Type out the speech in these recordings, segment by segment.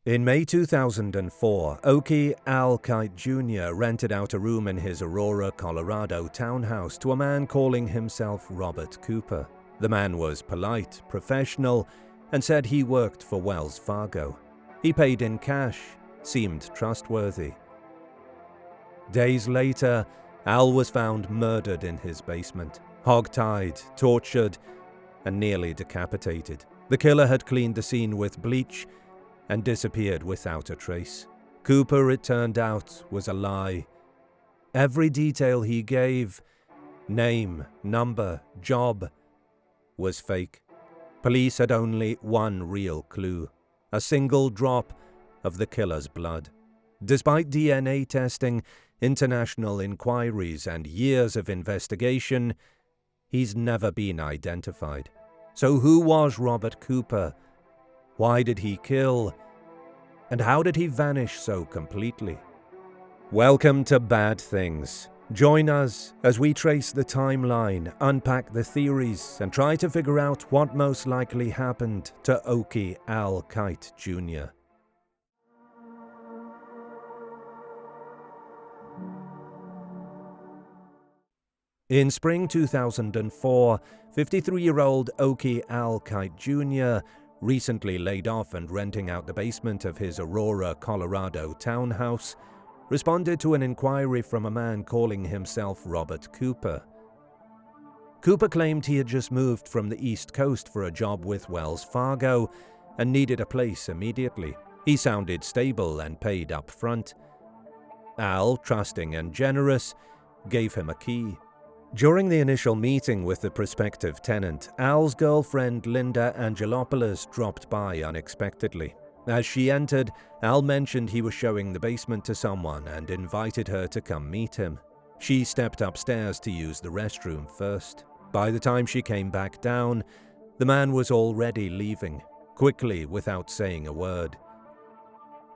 In May 2004, Oakey Al Kite Jr. rented out a room in his Aurora, Colorado townhouse to a man calling himself Robert Cooper. The man was polite, professional, and said he worked for Wells Fargo. He paid in cash, seemed trustworthy. Days later, Al was found murdered in his basement, hog-tied, tortured, and nearly decapitated. The killer had cleaned the scene with bleach and disappeared without a trace. Cooper, it turned out, was a lie. Every detail he gave, name, number, job, was fake. Police had only one real clue, a single drop of the killer's blood. Despite DNA testing, international inquiries, and years of investigation, he's never been identified. So who was Robert Cooper? Why did he kill? And how did he vanish so completely? Welcome to Bad Things. Join us as we trace the timeline, unpack the theories, and try to figure out what most likely happened to Oakey Al Kite Jr. In spring 2004, 53-year-old Oakey Al Kite Jr., recently laid off and renting out the basement of his Aurora, Colorado townhouse, responded to an inquiry from a man calling himself Robert Cooper. Cooper claimed he had just moved from the East Coast for a job with Wells Fargo and needed a place immediately. He sounded stable and paid up front. Al, trusting and generous, gave him a key. During the initial meeting with the prospective tenant, Al's girlfriend Linda Angelopoulos dropped by unexpectedly. As she entered, Al mentioned he was showing the basement to someone and invited her to come meet him. She stepped upstairs to use the restroom first. By the time she came back down, the man was already leaving, quickly without saying a word.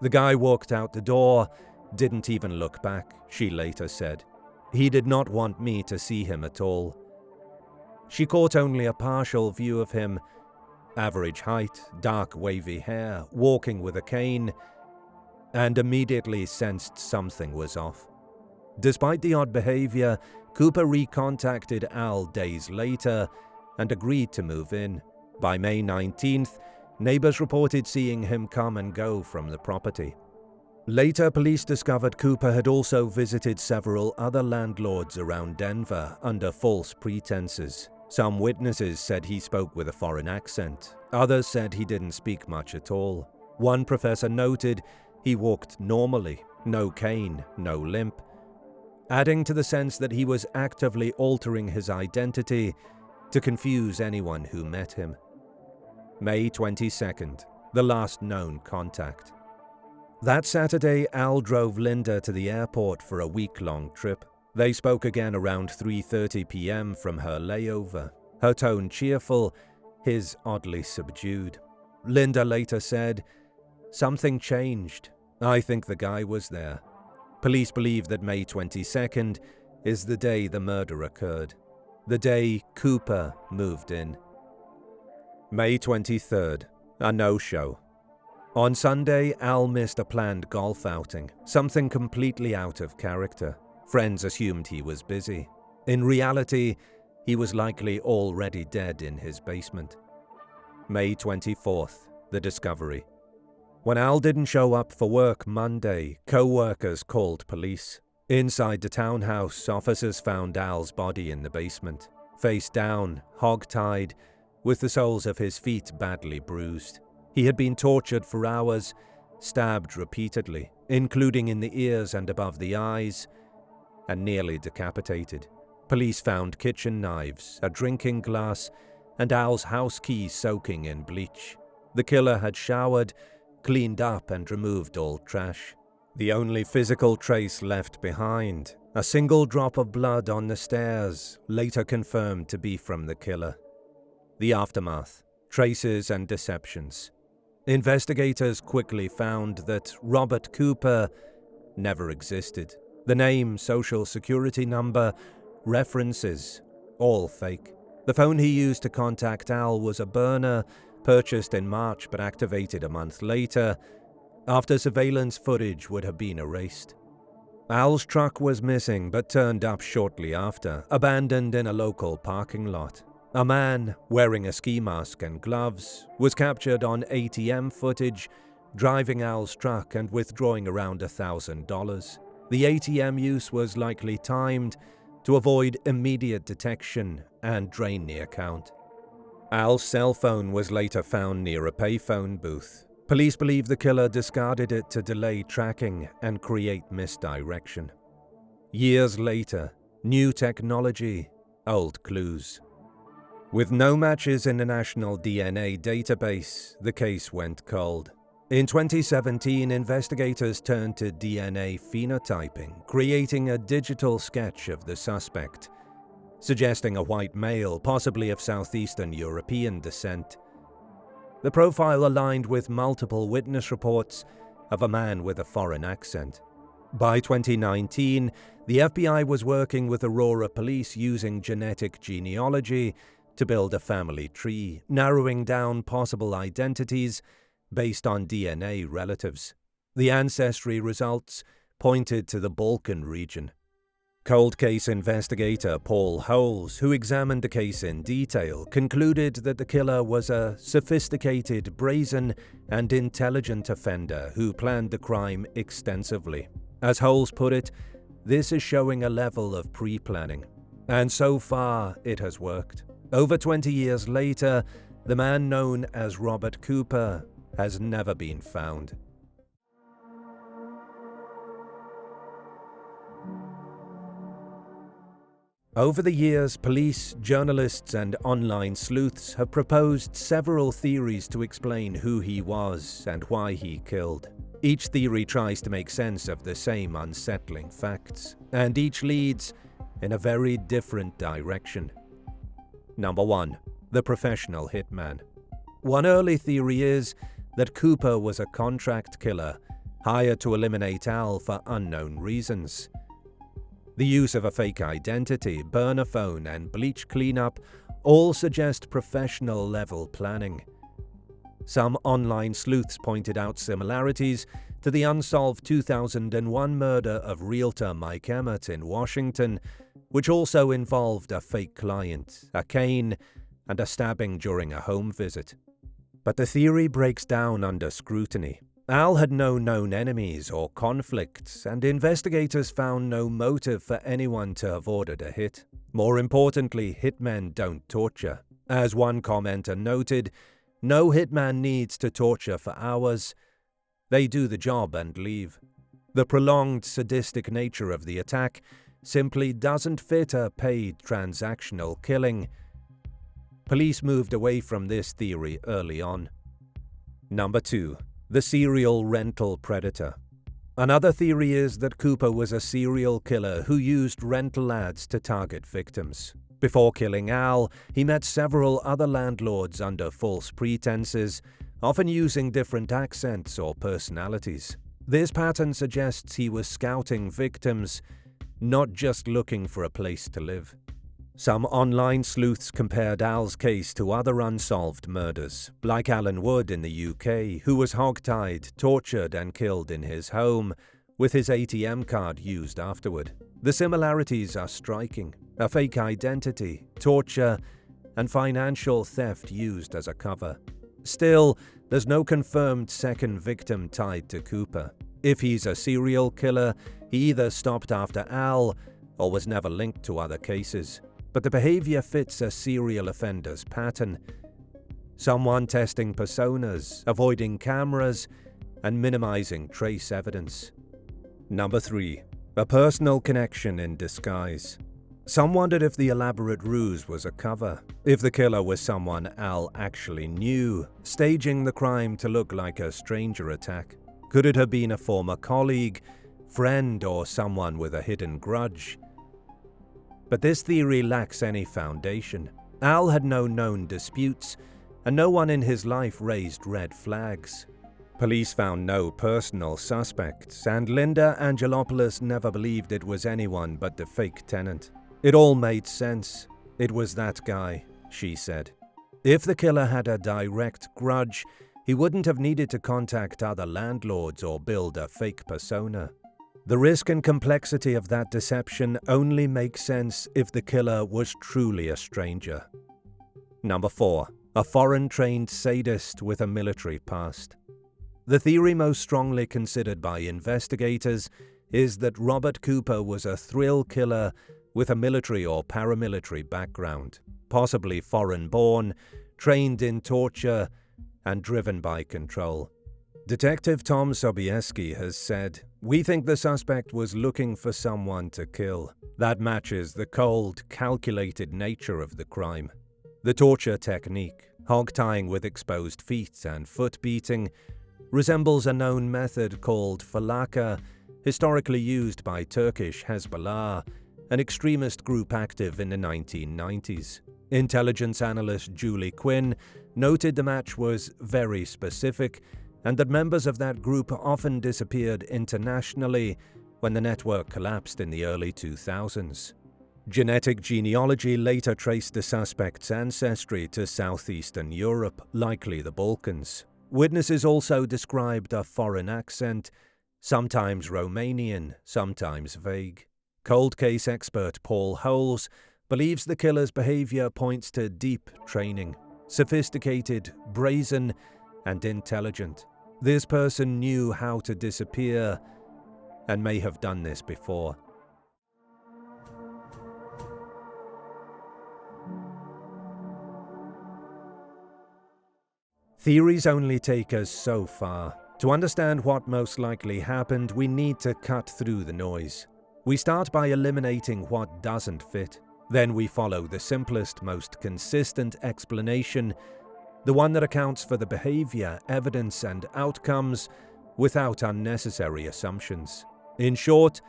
The guy walked out the door, didn't even look back, she later said. He did not want me to see him at all. She caught only a partial view of him. Average height, dark wavy hair, walking with a cane, and immediately sensed something was off. Despite the odd behavior, Cooper recontacted Al days later and agreed to move in. By May 19th, neighbors reported seeing him come and go from the property. Later, police discovered Cooper had also visited several other landlords around Denver under false pretenses. Some witnesses said he spoke with a foreign accent. Others said he didn't speak much at all. One professor noted he walked normally, no cane, no limp, adding to the sense that he was actively altering his identity to confuse anyone who met him. May 22nd, the last known contact. That Saturday, Al drove Linda to the airport for a week-long trip. They spoke again around 3:30 p.m. from her layover, her tone cheerful, his oddly subdued. Linda later said, "Something changed. I think the guy was there." Police believe that May 22nd is the day the murder occurred, the day Cooper moved in. May 23rd, a no-show. On Sunday, Al missed a planned golf outing, something completely out of character. Friends assumed he was busy. In reality, he was likely already dead in his basement. May 24th, the discovery. When Al didn't show up for work Monday, co-workers called police. Inside the townhouse, officers found Al's body in the basement, face down, hog-tied, with the soles of his feet badly bruised. He had been tortured for hours, stabbed repeatedly, including in the ears and above the eyes, and nearly decapitated. Police found kitchen knives, a drinking glass, and Al's house key soaking in bleach. The killer had showered, cleaned up, and removed all trash. The only physical trace left behind, a single drop of blood on the stairs, later confirmed to be from the killer. The aftermath, traces and deceptions. Investigators quickly found that Robert Cooper never existed. The name, social security number, references, all fake. The phone he used to contact Al was a burner, purchased in March but activated a month later, after surveillance footage would have been erased. Al's truck was missing but turned up shortly after, abandoned in a local parking lot. A man, wearing a ski mask and gloves, was captured on ATM footage, driving Al's truck and withdrawing around $1,000. The ATM use was likely timed to avoid immediate detection and drain the account. Al's cell phone was later found near a payphone booth. Police believe the killer discarded it to delay tracking and create misdirection. Years later, new technology, old clues. With no matches in the national DNA database, the case went cold. In 2017, investigators turned to DNA phenotyping, creating a digital sketch of the suspect, suggesting a white male, possibly of Southeastern European descent. The profile aligned with multiple witness reports of a man with a foreign accent. By 2019, the FBI was working with Aurora police using genetic genealogy to build a family tree, narrowing down possible identities based on DNA relatives. The ancestry results pointed to the Balkan region. Cold case investigator Paul Holes, who examined the case in detail, concluded that the killer was a sophisticated, brazen, and intelligent offender who planned the crime extensively. As Holes put it, this is showing a level of pre-planning. And so far, it has worked. Over 20 years later, the man known as Robert Cooper has never been found. Over the years, police, journalists, and online sleuths have proposed several theories to explain who he was and why he killed. Each theory tries to make sense of the same unsettling facts, and each leads in a very different direction. Number 1. The professional hitman. One early theory is that Cooper was a contract killer, hired to eliminate Al for unknown reasons. The use of a fake identity, burner phone, and bleach cleanup all suggest professional-level planning. Some online sleuths pointed out similarities to the unsolved 2001 murder of realtor Mike Emmett in Washington, which also involved a fake client, a cane, and a stabbing during a home visit. But the theory breaks down under scrutiny. Al had no known enemies or conflicts, and investigators found no motive for anyone to have ordered a hit. More importantly, hitmen don't torture. As one commenter noted, no hitman needs to torture for hours. They do the job and leave. The prolonged sadistic nature of the attack simply doesn't fit a paid transactional killing. Police moved away from this theory early on. Number 2. The serial rental predator. Another theory is that Cooper was a serial killer who used rental ads to target victims. Before killing Al, he met several other landlords under false pretenses, often using different accents or personalities. This pattern suggests he was scouting victims, not just looking for a place to live. Some online sleuths compared Al's case to other unsolved murders, like Alan Wood in the UK, who was hogtied, tortured, and killed in his home, with his ATM card used afterward. The similarities are striking: a fake identity, torture, and financial theft used as a cover. Still, there's no confirmed second victim tied to Cooper. If he's a serial killer, he either stopped after Al or was never linked to other cases. But the behavior fits a serial offender's pattern. Someone testing personas, avoiding cameras, and minimizing trace evidence. Number 3. A personal connection in disguise. Some wondered if the elaborate ruse was a cover, if the killer was someone Al actually knew, staging the crime to look like a stranger attack. Could it have been a former colleague, friend, or someone with a hidden grudge? But this theory lacks any foundation. Al had no known disputes, and no one in his life raised red flags. Police found no personal suspects, and Linda Angelopoulos never believed it was anyone but the fake tenant. It all made sense. It was that guy, she said. If the killer had a direct grudge, He wouldn't have needed to contact other landlords or build a fake persona. The risk and complexity of that deception only make sense if the killer was truly a stranger. Number 4. A foreign-trained sadist with a military past. The theory most strongly considered by investigators is that Robert Cooper was a thrill killer with a military or paramilitary background, possibly foreign-born, trained in torture, and driven by control. Detective Tom Sobieski has said, "We think the suspect was looking for someone to kill. That matches the cold, calculated nature of the crime. The torture technique, hog-tying with exposed feet and foot beating, resembles a known method called falaka, historically used by Turkish Hezbollah, an extremist group active in the 1990s. Intelligence analyst Julie Quinn noted the match was very specific and that members of that group often disappeared internationally when the network collapsed in the early 2000s. Genetic genealogy later traced the suspect's ancestry to southeastern Europe, likely the Balkans. Witnesses also described a foreign accent, sometimes Romanian, sometimes vague. Cold case expert Paul Holes believes the killer's behavior points to deep training, sophisticated, brazen, and intelligent. This person knew how to disappear and may have done this before. Theories only take us so far. To understand what most likely happened, we need to cut through the noise. We start by eliminating what doesn't fit. Then we follow the simplest, most consistent explanation, the one that accounts for the behavior, evidence, and outcomes without unnecessary assumptions. In short,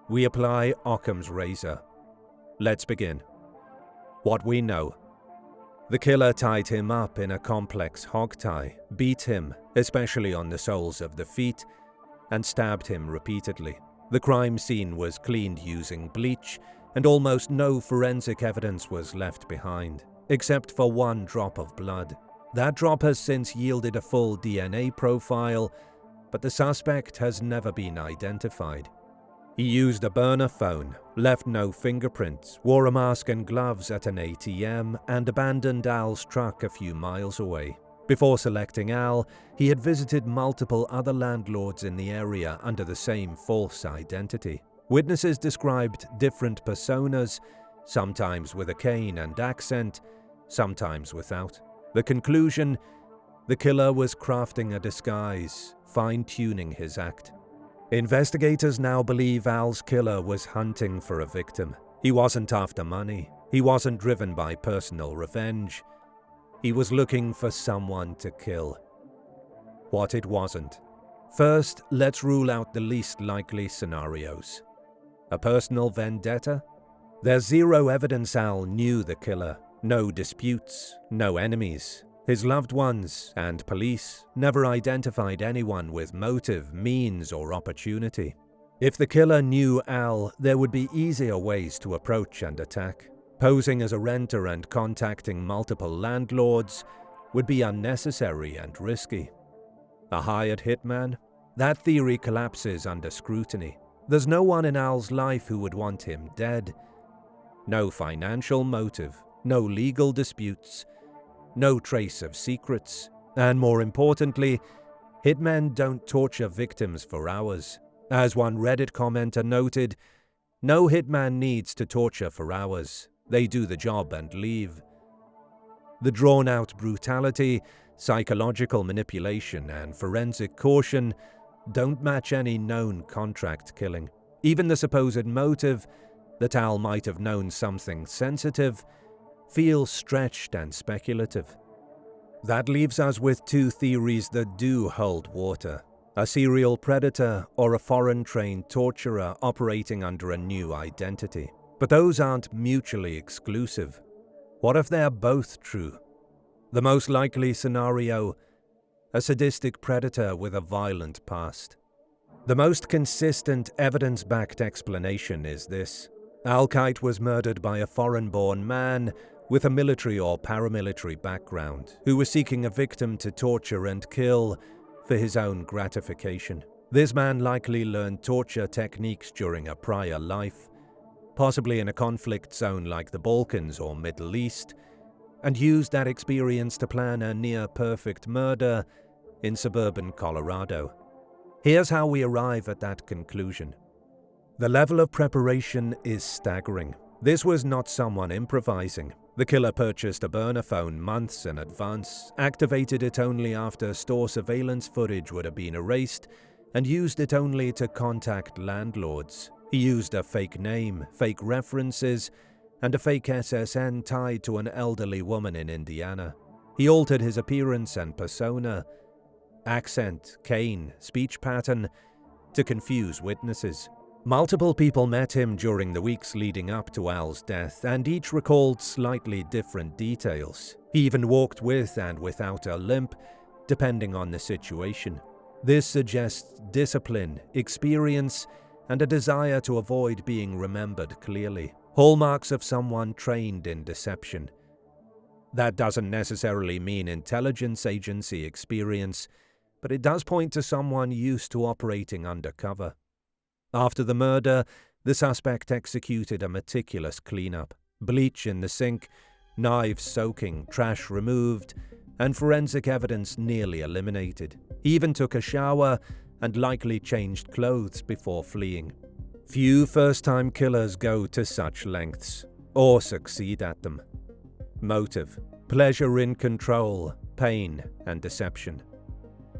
we apply Occam's razor. Let's begin. What we know. The killer tied him up in a complex hogtie, beat him, especially on the soles of the feet, and stabbed him repeatedly. The crime scene was cleaned using bleach, and almost no forensic evidence was left behind, except for one drop of blood. That drop has since yielded a full DNA profile, but the suspect has never been identified. He used a burner phone, left no fingerprints, wore a mask and gloves at an ATM, and abandoned Al's truck a few miles away. Before selecting Al, he had visited multiple other landlords in the area under the same false identity. Witnesses described different personas, sometimes with a cane and accent, sometimes without. The conclusion: the killer was crafting a disguise, fine-tuning his act. Investigators now believe Al's killer was hunting for a victim. He wasn't after money. He wasn't driven by personal revenge. He was looking for someone to kill. What it wasn't. First, let's rule out the least likely scenarios. A personal vendetta? There's zero evidence Al knew the killer. No disputes, no enemies. His loved ones and police never identified anyone with motive, means, or opportunity. If the killer knew Al, there would be easier ways to approach and attack. Posing as a renter and contacting multiple landlords would be unnecessary and risky. A hired hitman? That theory collapses under scrutiny. There's no one in Al's life who would want him dead. No financial motive, no legal disputes, no trace of secrets, and more importantly, hitmen don't torture victims for hours. As one Reddit commenter noted, no hitman needs to torture for hours. They do the job and leave. The drawn-out brutality, psychological manipulation, and forensic caution don't match any known contract killing. Even the supposed motive, that Al might have known something sensitive, feels stretched and speculative. That leaves us with two theories that do hold water: a serial predator or a foreign-trained torturer operating under a new identity. But those aren't mutually exclusive. What if they're both true? The most likely scenario: a sadistic predator with a violent past. The most consistent, evidence-backed explanation is this: Al Kite was murdered by a foreign-born man with a military or paramilitary background, who was seeking a victim to torture and kill for his own gratification. This man likely learned torture techniques during a prior life, possibly in a conflict zone like the Balkans or Middle East, and used that experience to plan a near-perfect murder in suburban Colorado. Here's how we arrive at that conclusion. The level of preparation is staggering. This was not someone improvising. The killer purchased a burner phone months in advance, activated it only after store surveillance footage would have been erased, and used it only to contact landlords. He used a fake name, fake references, and a fake SSN tied to an elderly woman in Indiana. He altered his appearance and persona, accent, cane, speech pattern, to confuse witnesses. Multiple people met him during the weeks leading up to Al's death, and each recalled slightly different details. He even walked with and without a limp, depending on the situation. This suggests discipline, experience, and a desire to avoid being remembered clearly. Hallmarks of someone trained in deception. That doesn't necessarily mean intelligence agency experience, but it does point to someone used to operating undercover. After the murder, the suspect executed a meticulous cleanup. Bleach in the sink, knives soaking, trash removed, and forensic evidence nearly eliminated. He even took a shower and likely changed clothes before fleeing. Few first-time killers go to such lengths, or succeed at them. Motive: pleasure in control, pain, and deception.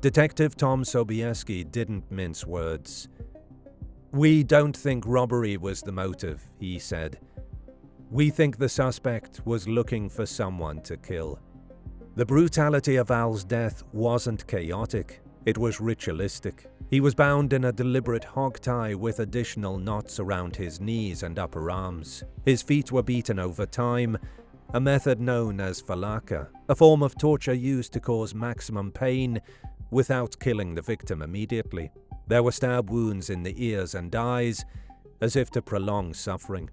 Detective Tom Sobieski didn't mince words. "We don't think robbery was the motive," he said. "We think the suspect was looking for someone to kill." The brutality of Al's death wasn't chaotic, it was ritualistic. He was bound in a deliberate hog tie with additional knots around his knees and upper arms. His feet were beaten over time, a method known as falaka, a form of torture used to cause maximum pain without killing the victim immediately. There were stab wounds in the ears and eyes, as if to prolong suffering.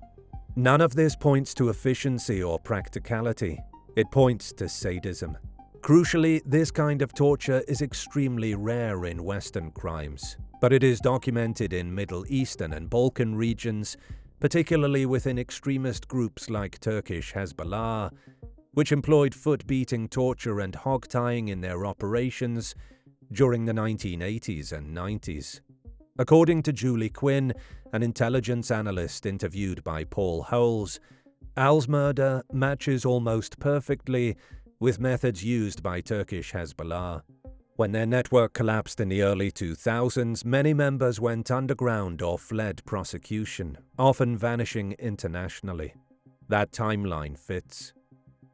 None of this points to efficiency or practicality. It points to sadism. Crucially, this kind of torture is extremely rare in Western crimes, but it is documented in Middle Eastern and Balkan regions, particularly within extremist groups like Turkish Hezbollah, which employed foot-beating torture and hog-tying in their operations during the 1980s and 90s. According to Julie Quinn, an intelligence analyst interviewed by Paul Holes, Al's murder matches almost perfectly with methods used by Turkish Hezbollah. When their network collapsed in the early 2000s, many members went underground or fled prosecution, often vanishing internationally. That timeline fits.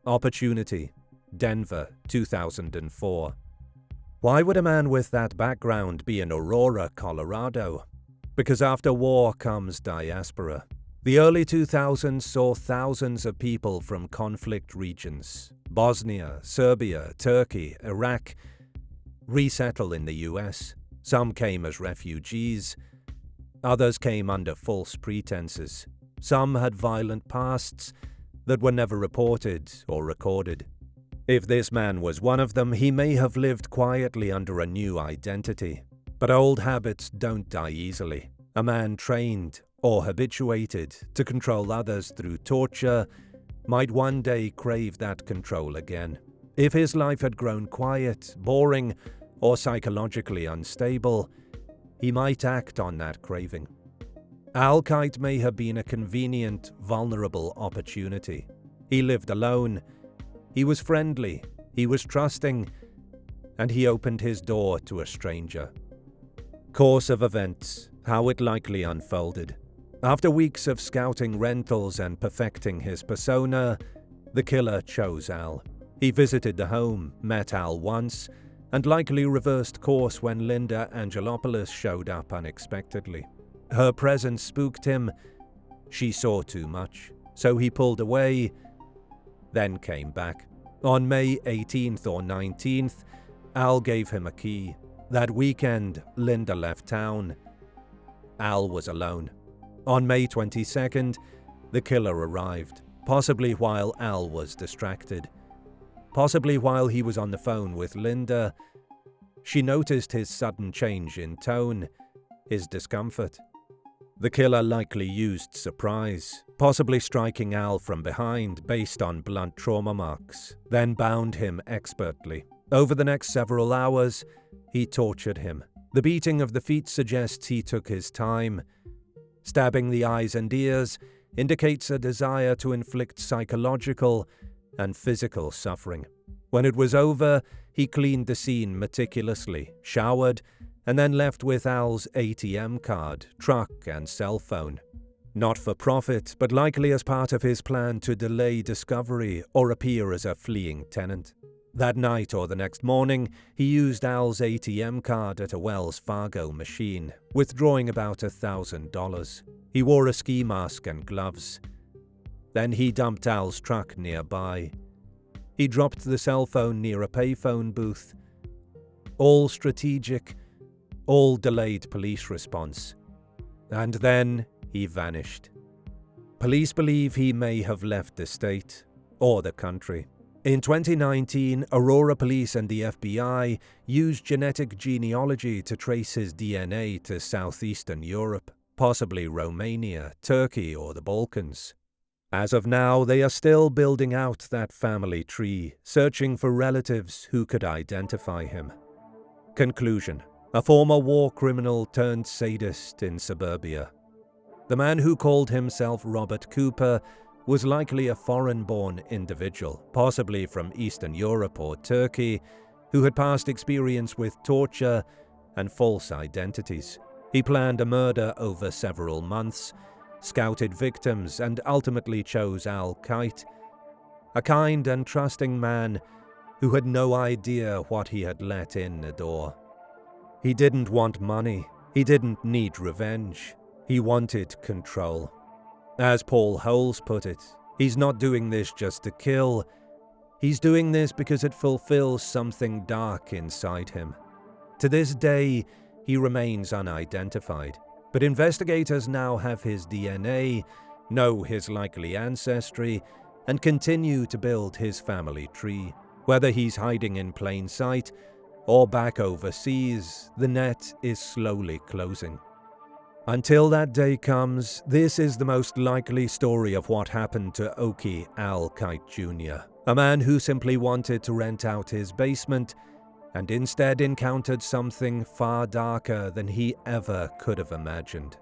Opportunity, Denver, 2004. Why would a man with that background be in Aurora, Colorado? Because after war comes diaspora. The early 2000s saw thousands of people from conflict regions, Bosnia, Serbia, Turkey, Iraq, resettle in the US. Some came as refugees, others came under false pretenses. Some had violent pasts that were never reported or recorded. If this man was one of them, he may have lived quietly under a new identity. But old habits don't die easily. A man trained or habituated to control others through torture might one day crave that control again. If his life had grown quiet, boring, or psychologically unstable, he might act on that craving. Al Kite may have been a convenient, vulnerable opportunity. He lived alone, he was friendly, he was trusting, and he opened his door to a stranger. Course of events, how it likely unfolded. After weeks of scouting rentals and perfecting his persona, the killer chose Al. He visited the home, met Al once, and likely reversed course when Linda Angelopoulos showed up unexpectedly. Her presence spooked him. She saw too much, so he pulled away, then came back. On May 18th or 19th, Al gave him a key. That weekend, Linda left town. Al was alone. On May 22nd, the killer arrived. possibly while Al was distracted. Possibly while he was on the phone with Linda. She noticed his sudden change in tone, his discomfort. The killer likely used surprise, possibly striking Al from behind based on blunt trauma marks, then bound him expertly. Over the next several hours, he tortured him. The beating of the feet suggests he took his time. Stabbing the eyes and ears indicates a desire to inflict psychological and physical suffering. When it was over, he cleaned the scene meticulously, showered, and then left with Al's ATM card, truck, and cell phone. Not for profit, but likely as part of his plan to delay discovery or appear as a fleeing tenant. That night or the next morning, he used Al's ATM card at a Wells Fargo machine, withdrawing about $1,000. He wore a ski mask and gloves. Then he dumped Al's truck nearby. He dropped the cell phone near a payphone booth. All strategic, all delayed police response. And then he vanished. Police believe he may have left the state or the country. In 2019, Aurora Police and the FBI used genetic genealogy to trace his DNA to southeastern Europe, possibly Romania, Turkey, or the Balkans. As of now, they are still building out that family tree, searching for relatives who could identify him. Conclusion: a former war criminal turned sadist in suburbia. The man who called himself Robert Cooper was likely a foreign-born individual, possibly from Eastern Europe or Turkey, who had past experience with torture and false identities. He planned a murder over several months, scouted victims, and ultimately chose Al Kite, a kind and trusting man who had no idea what he had let in the door. He didn't want money. He didn't need revenge. He wanted control. As Paul Holes put it, he's not doing this just to kill. He's doing this because it fulfills something dark inside him. To this day, he remains unidentified, but investigators now have his DNA, know his likely ancestry, and continue to build his family tree. Whether he's hiding in plain sight or back overseas, the net is slowly closing. Until that day comes, this is the most likely story of what happened to Oakey Al Kite Jr., a man who simply wanted to rent out his basement and instead encountered something far darker than he ever could have imagined.